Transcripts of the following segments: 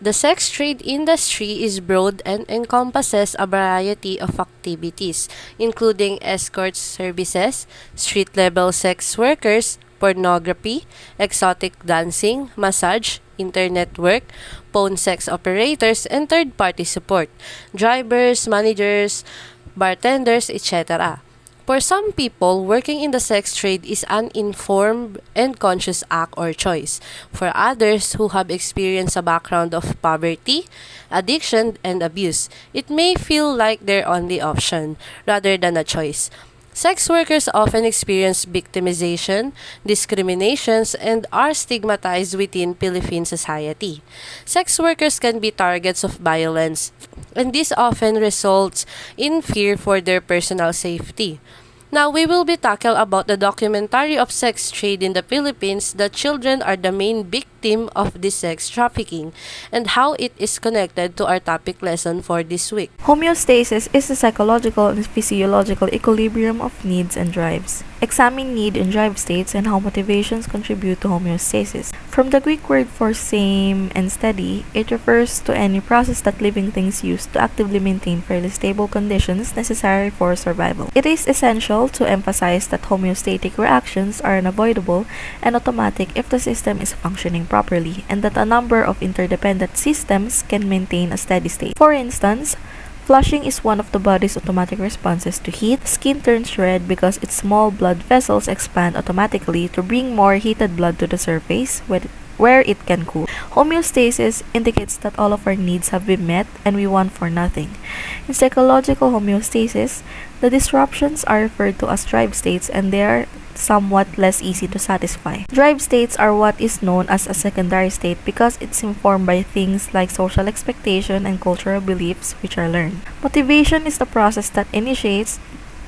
The sex trade industry is broad and encompasses a variety of activities, including escort services, street-level sex workers, pornography, exotic dancing, massage, internet work, phone sex operators, and third-party support, drivers, managers, bartenders, etc. For some people, working in the sex trade is an informed and conscious act or choice. For others who have experienced a background of poverty, addiction, and abuse, it may feel like their only option rather than a choice. Sex workers often experience victimization, discriminations, and are stigmatized within Philippine society. Sex workers can be targets of violence, and this often results in fear for their personal safety. Now, we will be talking about the documentary of sex trade in the Philippines that children are the main victim of this sex trafficking and how it is connected to our topic lesson for this week. Homeostasis is the psychological and physiological equilibrium of needs and drives. Examine need and drive states and how motivations contribute to homeostasis. From the Greek word for same and steady, it refers to any process that living things use to actively maintain fairly stable conditions necessary for survival. It is essential to emphasize that homeostatic reactions are unavoidable and automatic if the system is functioning properly, and that a number of interdependent systems can maintain a steady state. For instance, flushing is one of the body's automatic responses to heat. Skin turns red because its small blood vessels expand automatically to bring more heated blood to the surface where it can cool. Homeostasis indicates that all of our needs have been met and we want for nothing. In psychological homeostasis, the disruptions are referred to as drive states, and they are somewhat less easy to satisfy. Drive states are what is known as a secondary state because it's informed by things like social expectation and cultural beliefs which are learned. Motivation is the process that initiates,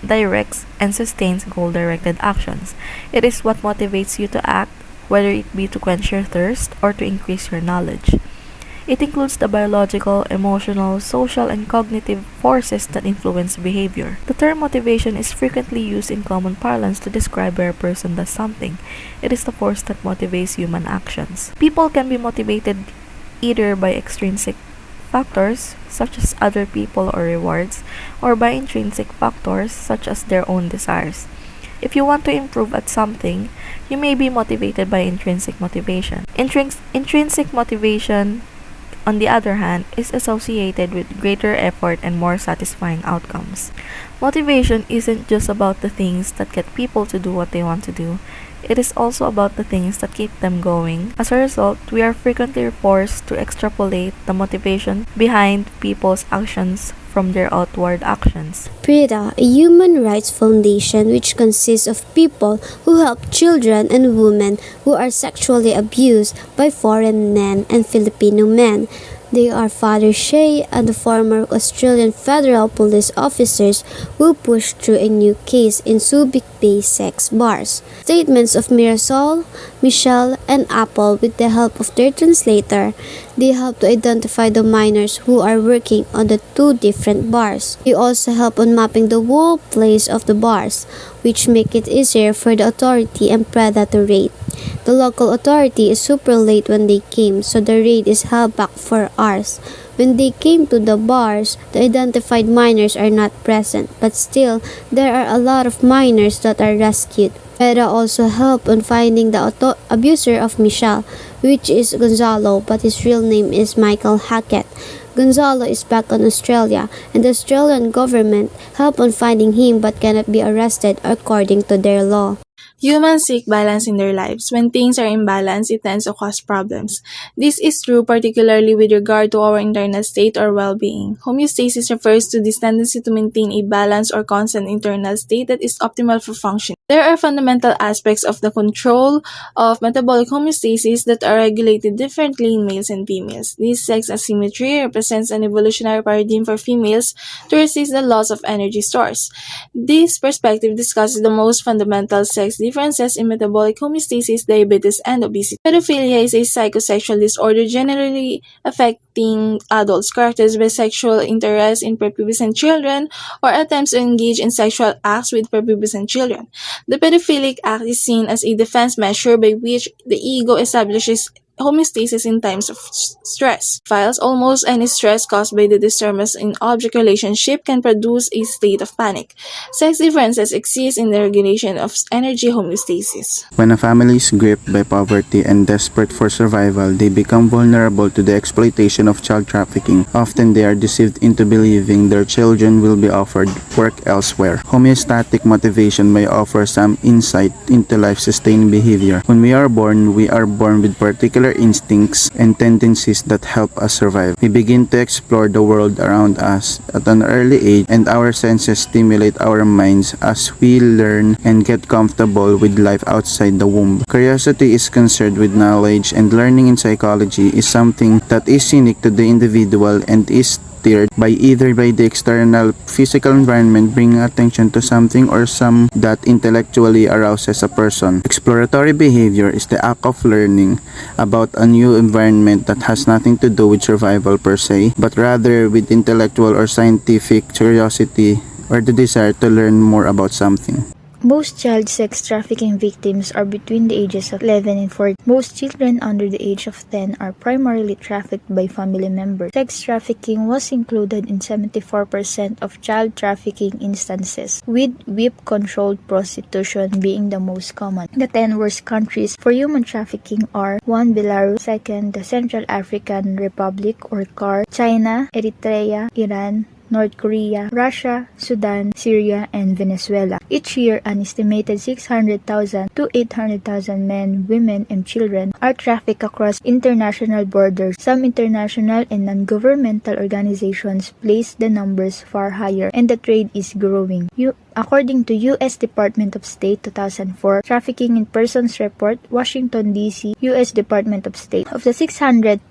directs, and sustains goal-directed actions. It is what motivates you to act, whether it be to quench your thirst or to increase your knowledge. It includes the biological, emotional, social, and cognitive forces that influence behavior. The term motivation is frequently used in common parlance to describe where a person does something. It is the force that motivates human actions. People can be motivated either by extrinsic factors, such as other people or rewards, or by intrinsic factors, such as their own desires. If you want to improve at something, you may be motivated by intrinsic motivation. Intrinsic motivation, on the other hand, is associated with greater effort and more satisfying outcomes. Motivation isn't just about the things that get people to do what they want to do. It is also about the things that keep them going. As a result, we are frequently forced to extrapolate the motivation behind people's actions from their outward actions. PRIDA, a human rights foundation which consists of people who help children and women who are sexually abused by foreign men and Filipino men. They are Father Shay and the former Australian federal police officers who pushed through a new case in Subic Bay sex bars. Statements of Mirasol, Michelle, and Apple with the help of their translator, they help to identify the minors who are working on the two different bars. They also help on mapping the whole place of the bars, which make it easier for the authority and PRIDA to raid. The local authority is super late when they came, so the raid is held back for hours. When they came to the bars, the identified minors are not present, but still, there are a lot of minors that are rescued. PRIDA also helped on finding the abuser of Michelle, which is Gonzalo, but his real name is Michael Hackett. Gonzalo is back in Australia, and the Australian government helped on finding him but cannot be arrested according to their law. Humans seek balance in their lives. When things are imbalanced, it tends to cause problems. This is true particularly with regard to our internal state or well-being. Homeostasis refers to this tendency to maintain a balanced or constant internal state that is optimal for function. There are fundamental aspects of the control of metabolic homeostasis that are regulated differently in males and females. This sex asymmetry represents an evolutionary paradigm for females to resist the loss of energy stores. This perspective discusses the most fundamental sex differences in metabolic homeostasis, diabetes, and obesity. Pedophilia is a psychosexual disorder generally affecting adults characterized by sexual interest in prepubescent children or attempts to engage in sexual acts with prepubescent children. The pedophilic act is seen as a defense measure by which the ego establishes homeostasis in times of stress. Files almost any stress caused by the disturbance in object relationship can produce a state of panic. Sex differences exist in the regulation of energy homeostasis. When a family is gripped by poverty and desperate for survival, they become vulnerable to the exploitation of child trafficking. Often they are deceived into believing their children will be offered work elsewhere. Homeostatic motivation may offer some insight into life-sustaining behavior. When we are born with particular instincts and tendencies that help us survive. We begin to explore the world around us at an early age, and our senses stimulate our minds as we learn and get comfortable with life outside the womb. Curiosity is concerned with knowledge, and learning in psychology is something that is unique to the individual and is steered by either by the external physical environment bringing attention to something or some that intellectually arouses a person. Exploratory behavior is the act of learning about a new environment that has nothing to do with survival per se, but rather with intellectual or scientific curiosity or the desire to learn more about something. Most child sex trafficking victims are between the ages of 11 and 14. Most children under the age of 10 are primarily trafficked by family members. Sex trafficking was included in 74% of child trafficking instances, with whip-controlled prostitution being the most common. The 10 worst countries for human trafficking are 1. Belarus, 2. The Central African Republic or CAR, China, Eritrea, Iran, North Korea, Russia, Sudan, Syria, and Venezuela. Each year, an estimated 600,000 to 800,000 men, women, and children are trafficked across international borders. Some international and non-governmental organizations place the numbers far higher, and the trade is growing. According to U.S. Department of State 2004 Trafficking in Persons Report, Washington, D.C., U.S. Department of State, of the 600,000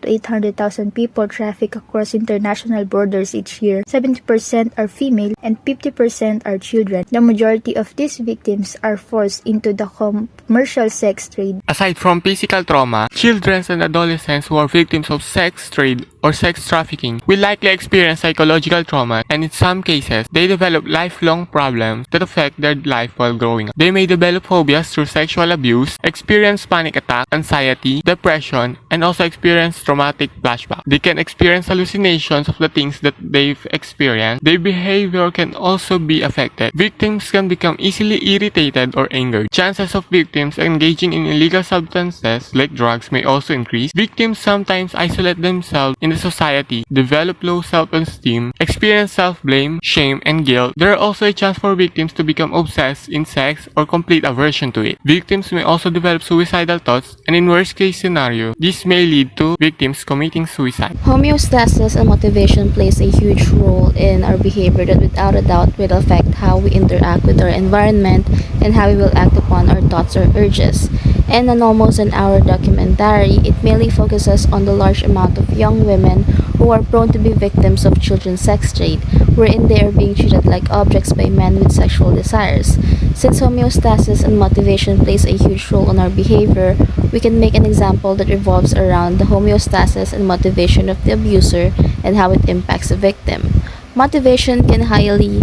to 800,000 people trafficked across international borders each year, 70% are female and 50% are children. The majority of these victims are forced into the commercial sex trade. Aside from physical trauma, children and adolescents who are victims of sex trade or sex trafficking will likely experience psychological trauma, and in some cases, they develop lifelong problems that affect their life while growing up. They may develop phobias through sexual abuse, experience panic attack, anxiety, depression, and also experience traumatic flashbacks. They can experience hallucinations of the things that they've experienced. Their behavior can also be affected. Victims can become easily irritated or angered. Chances of victims engaging in illegal substances like drugs may also increase. Victims sometimes isolate themselves in the society, develop low self-esteem, experience self-blame, shame, and guilt. There are also a chance for victims to become obsessed in sex or complete aversion to it. Victims may also develop suicidal thoughts, and in worst case scenario, this may lead to victims committing suicide. Homeostasis and motivation plays a huge role in our behavior that without a doubt will affect how we interact with our environment and how we will act upon our thoughts or urges. In an almost an hour documentary, it mainly focuses on the large amount of young women who are prone to be victims of children's sex trade, wherein they are being treated like objects by men with sexual desires. Since homeostasis and motivation plays a huge role in our behavior, we can make an example that revolves around the homeostasis and motivation of the abuser and how it impacts the victim. Motivation can highly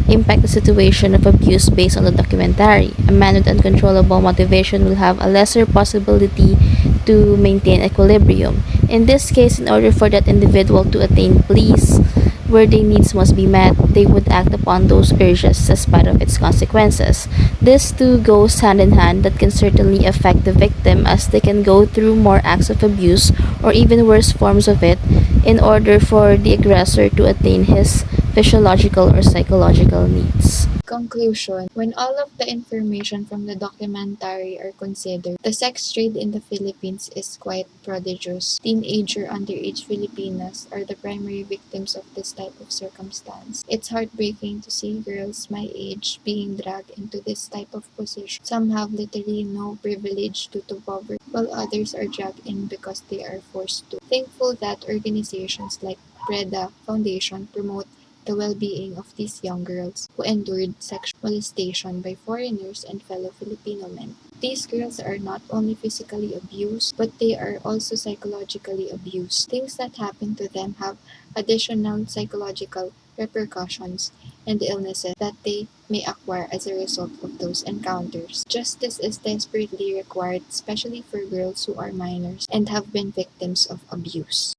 impact the situation of abuse based on the documentary. A man with uncontrollable motivation will have a lesser possibility to maintain equilibrium. In this case, in order for that individual to attain bliss, where their needs must be met, they would act upon those urges despite of its consequences. This too goes hand in hand that can certainly affect the victim, as they can go through more acts of abuse or even worse forms of it in order for the aggressor to attain his physiological or psychological needs. Conclusion: when all of the information from the documentary are considered, the sex trade in the Philippines is quite prodigious. Teenage or underage Filipinas are the primary victims of this type of circumstance. It's heartbreaking to see girls my age being dragged into this type of position. Some have literally no privilege due to poverty, while others are dragged in because they are forced to. Thankful that organizations like RADA Foundation promote the well-being of these young girls who endured sexual molestation by foreigners and fellow Filipino men. These girls are not only physically abused, but they are also psychologically abused. Things that happen to them have additional psychological repercussions, and the illnesses that they may acquire as a result of those encounters. Justice is desperately required, especially for girls who are minors and have been victims of abuse.